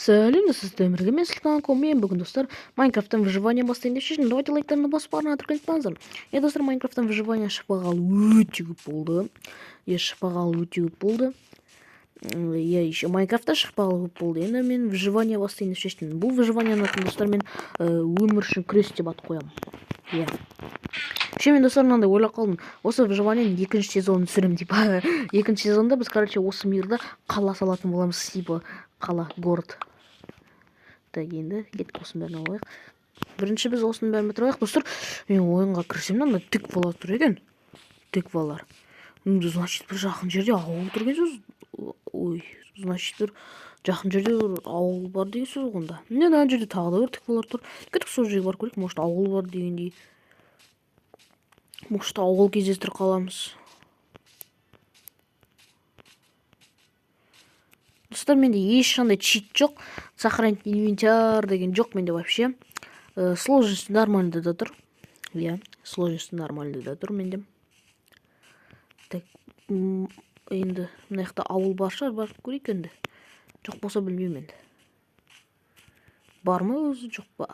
Сәлем достар, мен Султан мен бүгін достар Майнкрафттан выживание бастайын деп шештім. Давайте лайктарына басып барына тіркеліп. Достар, Майнкрафттан выживание шықпағалы өте көп болды. Шықпағалы өте көп болды. Еще Майнкрафтта шықпағалы көп болды. Енді мен выживание бастайын деп шештім. Бұл выживание достар, мен өмір үшін күрес деп ат қоямын. Мен достар мынандай ойлап қалдым. Осы выживание екінші сезонын түсірем деп. Екінші сезонда біз осы мирда қала салатын боламыз, типа қала, город. Так, енді кеттік осының бәрін алайық. Бірінші біз осының бәрін бітіріп алайық. Достар, мен ойынға кірсем, мына тыквалар тұр екен. Тыквалар. Значит, бір жақын жерде ауыл тұр екен сөз. Ой, значит, бір жақын жерде ауыл бар деген сөз онда. Міне ана жерде тағы да бір тыквалар тұр. Кеттік сол жерге барып көрейік, может ауыл бар дегендей. Может ауыл кездестіріп қаламыз. Достар, менде ешқандай чит жоқ. Сохранить инвентарь деген жоқ менде вообще. Сложность нормальный да тұр. Сложность нормальный да тұр менде. Так, енді мына жақта ауыл бар шығар, барып көрейік енді. Жоқ болса білмеймін енді. Бар ма өзі, жоқ па?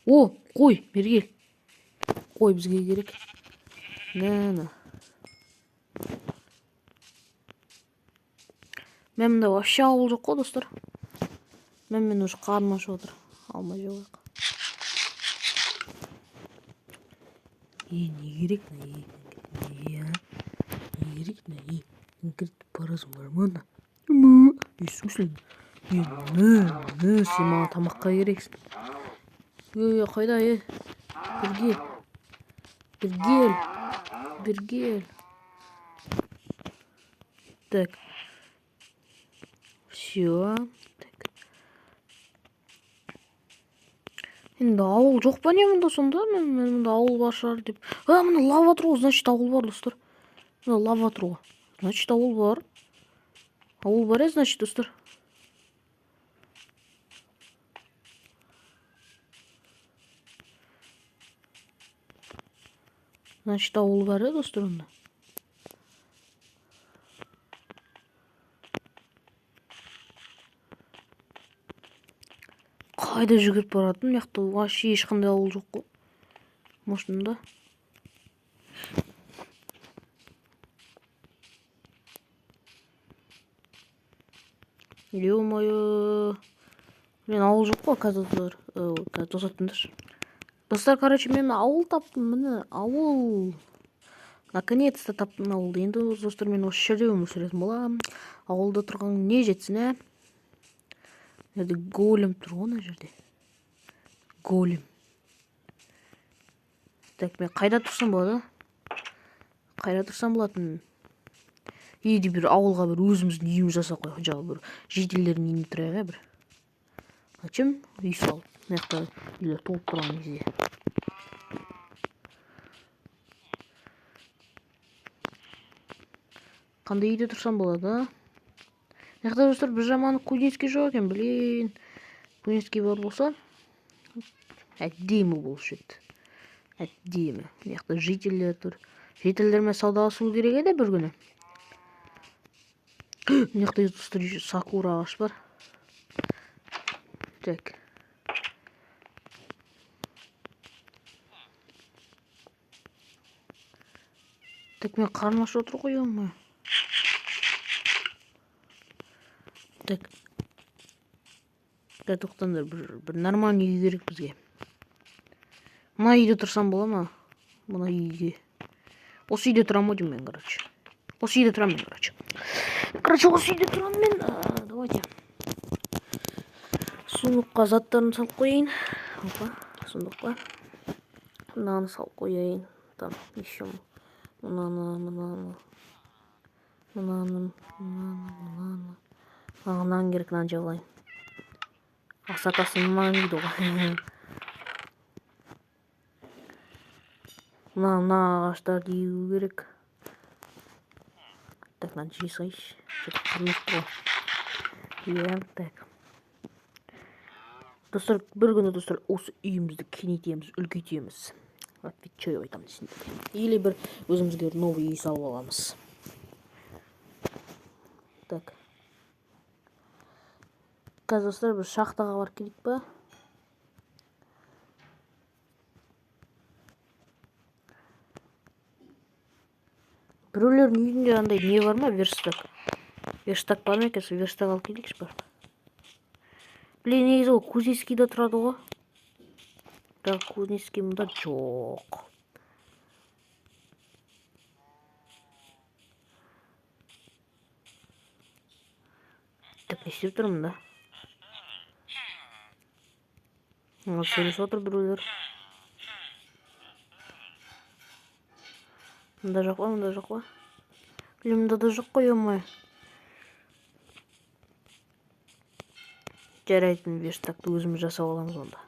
О, қой, бергел. Қой бізге керек. На. Мен вообще ауыл жоқ қой, достар. Мен уже қарным ашып отыр. Алмай жоғайық. Не керек, не керек, конкретно паразм бар ма? В смысле? Сен маған тамаққа керексің. Қайда, Бергел. Так. Все. Енді ауыл жоқ па не мұнда сонда? Мен мұнда ауыл бар шығар деп. Мұнда лава тұр, значит ауыл бар, достар. Мұнда лава тұр, значит ауыл бар. Ауыл бар, значит, достар. Значит ауыл бар, достар, онда. Қайда жүгіріп баратын? Мықты вообще ешқандай ауыл жоқ қой. Может, мұнда? Ё-моё. Мен ауыл жоқ қой, қазір тосаттыңдар. Достар, короче, мен ауыл таптым, міне, ауыл. Наконец-то таптым ауылды. Енді достар, мен осы жерде өмір сүретін боламын. Ауылда тұрған не жетсін, Енді голем тұр ғой, ана жерде. Голем. Так, мен қайда тұрсам болады? Қайда тұрсам болатын? Еді бір ауылға бір өзіміздің үйіміз жасап қойық. Жағы бір жителердің үйіне тұрайық, бір. Ачым? Үй салып. Мықты үйлер толып тұрған кезде. Қандай үйде тұрсам болады? Мықты достар, бір жаманы кузнецкий жоқ екен, блин. Кузнецкий бар болса, әдемі болушы еді. Әдемі. Мықты жителер тұр. Жителермен саудаласу керек еді бір күні. Мықты достар, сакура ағаш бар. Так. Так, мен қарным ашып отыр ғой, ма. Так. Тоқтаңдар, бір нормальный үй керек бізге. Мына үйде тұрсам бола ма? Мына үйде. Осы үйде тұрам ма деймін мен, короче. Осы үйде тұрам мен, короче. Осы үйде тұрам мен. Давайте. Сундыққа заттарын салып қойайын. Опа, сундыққа. Мынаны салып қойайын. Там, еще мынаны. Мынаны керек, мынаны жабылайын. Асатасын мынаны дейді ғой. Мына ағаштарды егу керек. Так, мынаны жей салайыншы. Так. Достар, бір күні достар, осы үйімізді кеңейтеміз, үлкейтеміз. Отвечаю айтамын десін. Или бір өзімізге новый үй салып аламыз. Так. Қазір достар біз шахтаға барып келейік па? Біреулердің үйінде андай не бар ма? Верстак. Верстак бар ма екен? Верстак алып келейікші бар. Блин, негізі ол Кузнецкийде тұрады ғой. Бірақ Кузнецкий мұнда жоқ. Так, не істеп тұрмын да. Сөйлесіп отыр біреулер. Мұнда жоқ па, мұнда жоқ па? Блин, мұнда да жоқ қой, ой. Жарайтын верстакты өзіміз жасап аламыз онда.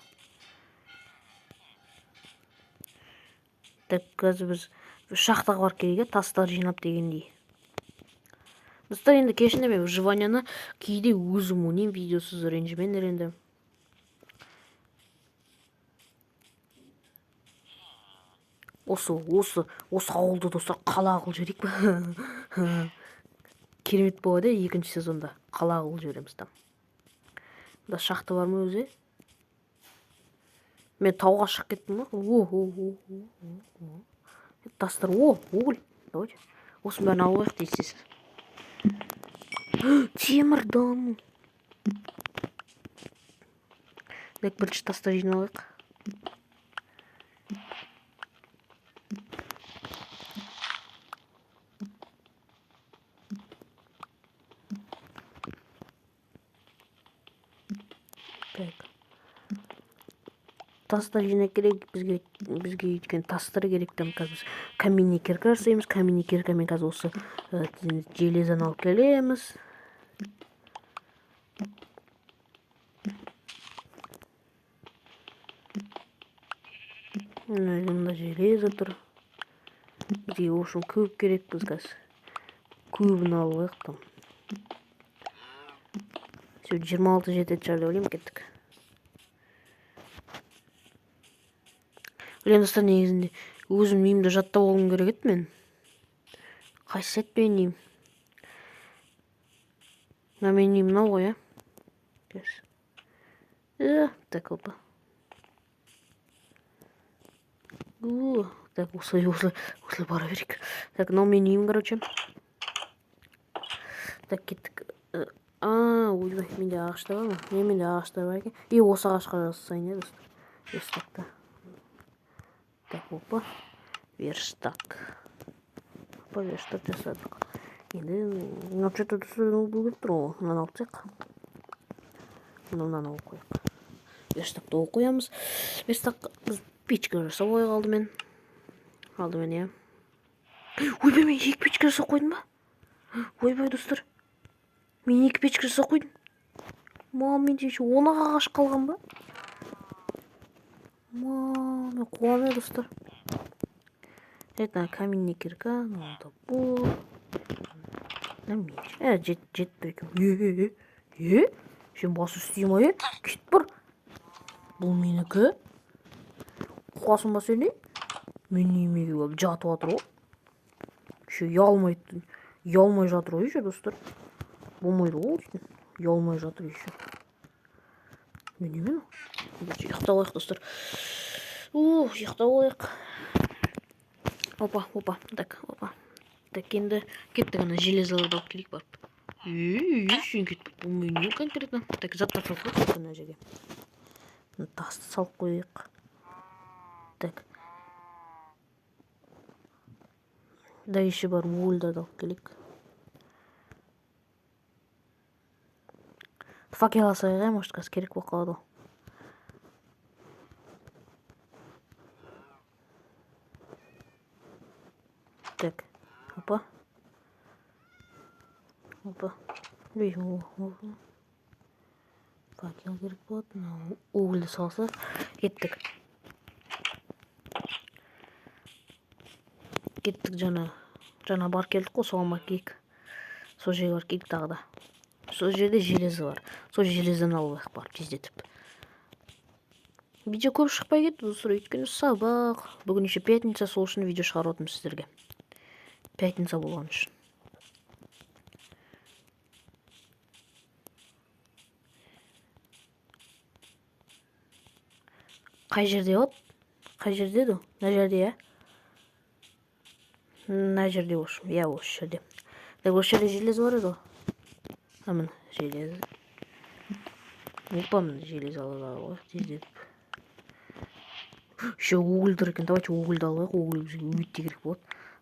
Так, қазір біз шахтаға барып келейік, тастар жинап дегендей. Достар, енді кешінде мен выживанияны кейде өзім ойнаймын, видеосыз ренжімеңдер енді. Осы ауылды достар қала қылып жіберейік па? Керемет болады, екінші сезонда қала қылып жібереміз там. Да шахта бар ма өзі? Мен тауға шығып кеттім ба? Тастар, уголь. Давайте. Осының бәрін алып алайық дейсіз. Темірдан. Так, бірінші тастар жиналайық. Так. Тастар жинақ керек, бізге өйткені тастар керек. Там қазір каменный кирка жасаймыз. Каменный киркамен қазір осы железаны алып келеміз. Мында железо тұр. Бізге ошын көп керек біз қазір. Көбін алып алайық там. 26 жетеді шығар деп ойлаймын, кеттік. Білем достар, негізінде өзім миымды жаттап алғым керек еді мен. Қайсы сәтпен деймін. Мен деймін мынау ғой, так, опа. Так, осылай бара берейік. Так, мынау мен деймін, короче. Так, кеттік. Ойбай, менде ағаштар бар ма? Менде ағаштар бар екен. Осы ағашқа жасайын, достар. Верстакта. Так, опа. Верстак. Опа, верстак жасадық. Енді, что-то бұл кетіп тұр ғой. Мынаны алып тек. Мынаны алып қойық. Верстакты алып қоямыз. Верстак біз печка жасап қойық алдымен. Иә. Ойбай, мен 2 печка жасап қойдым ба? Ойбай, достар. Мен 2 печка жасап қойдым. Менде еще 10 ағаш қалған ба? Мен қуанай, достар. Это каменный кирка, ну топор. Меч. Жетті екен. Сен басы істеймін, кет бір. Бұл менікі. Қуасын ба сен, мен немеге болып жатып атыр ғой. Еще ұялмай жатыр ғой, достар. Болмайды ғой, ұялмай жатыр еще. Мен немен? Ұйықтап алайық, достар. Ұйықтап алайық. Опа. Так, опа. Так, енді кеттік ана железаларды алып келейік барып. Сен кетіп, бұл меню конкретно. Так, заттар салып қойық ана жерге. Тасты салып қойық. Так. Да, еще бар уольдарды алып келейік. Факел алсайық, может, қазір керек болып қалады. Так, опа. Факел керек болады. Угольді салсақ, кеттік. Жаңа бар келдік қой, соған бар кейік. Сол жерге бар кейік тағы да. Сол жерде железі бар. Сол железені алып бар, тездетіп. Видео көп шықпай кетті, өйткені сабақ. Бүгін еще пятница, сол үшін видео шығарып отырмын сіздерге. Пятница болған үшін. Қай жерде от? Қай жерде еді? Мына жерде, иә? Мына жерде осы. Иә, осы жерде. Так, осы жерде железо бар еді ғой. А міне железо. Опа, міне железо алады ғой. Тездетіп. Еще угольдер екен. Давайте угольді алайық. Уголь бізге өте керек болады.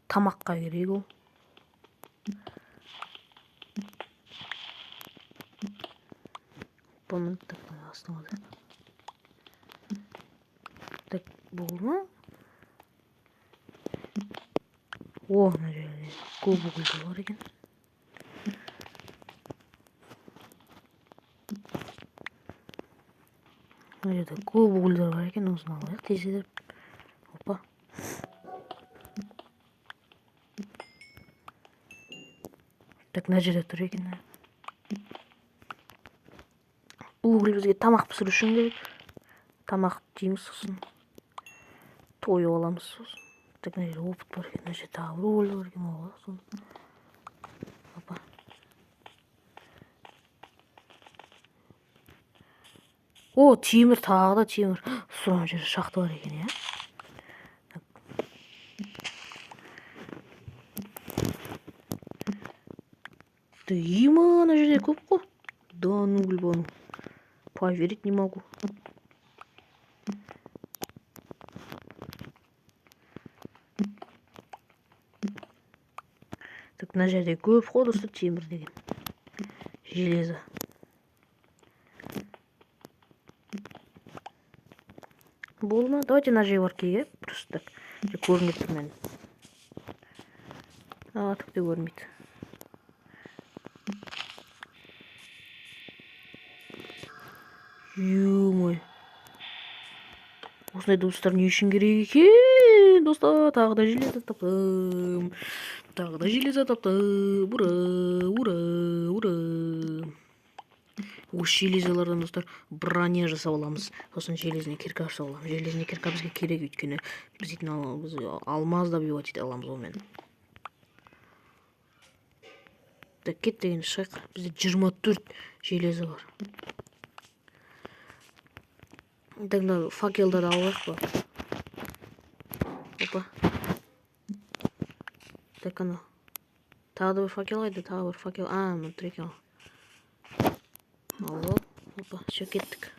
Тамаққа керек ол. Опа, міне так астына. Так, болды ма? О, мына жерде көп угольдер бар екен. Мына жерде көп угольдер бар екен. Осыны алайық тездетіп. Опа. Так, мына жерде тұр екен. Уголь бізге тамақ пісіру үшін керек. Тамақ жейміз сосын. Тойып аламыз сосын. Так, мына жерде опыт бар екен. Мына жерде тағы бір уголь бар екен. Опа. О, темір, тағы да темір. Мына жерде шахта бар екен, иә? Да има, мына жерде көп қой. Да ну гүлбану. Поверить не могу. Так, мына жерде көп қой достар, темір деген. Железо. Болды ма? Давайте мына жерге барып келейік, иә? Просто так. Көрініп тұр мен. Тіпті көрмейді. Ё-мой. Осындай достар не үшін керек екен? Достар, тағы да железо таптым. Тағы да железо таптым. Ура, ура, ура. Осы железолардан достар броня жасап аламыз. Сосын железный кирка жасап аламыз. Железный кирка бізге керек, өйткені біз алмаз да добивать ете аламыз онымен. Так, кет деген шығайық. Бізде 24 железо бар. Тогда факелдарды алайық па. Опа. Так, ана. Тағы да бір факел қайда, тағы бір факел. Мына тұр екен. Алып. Опа, все, кеттік.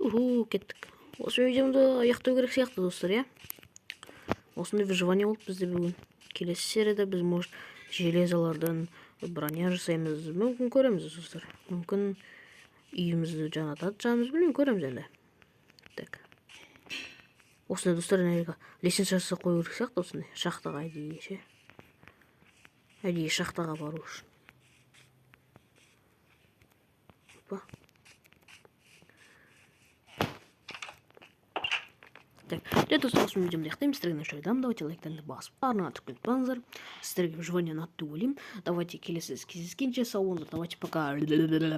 Кеттік. Осы видеомды аяқтау керек сияқты достар, иә? Осындай выживание болды бізде бүгін. Келесі серияда біз может железолардан броня жасаймыз. Мүмкін көреміз достар. Мүмкін үйімізді жанатады жанымыз, білмеймін, көреміз енді. Так. Осындай достар, лестница жасап қою керек сияқты осындай. Шахтаға әдейі ше. Әдейі шахтаға бару үшін. Опа. Так, достар, осы видеомды аяқтаймын. Сіздерге нашар айтамын. Давайте лайктарды басып, арнаға түкіліп қалыңыздар. Сіздерге выживание ұнатты деп ойлаймын. Давайте келесі кездескенше сау болыңыздар. Давайте пока.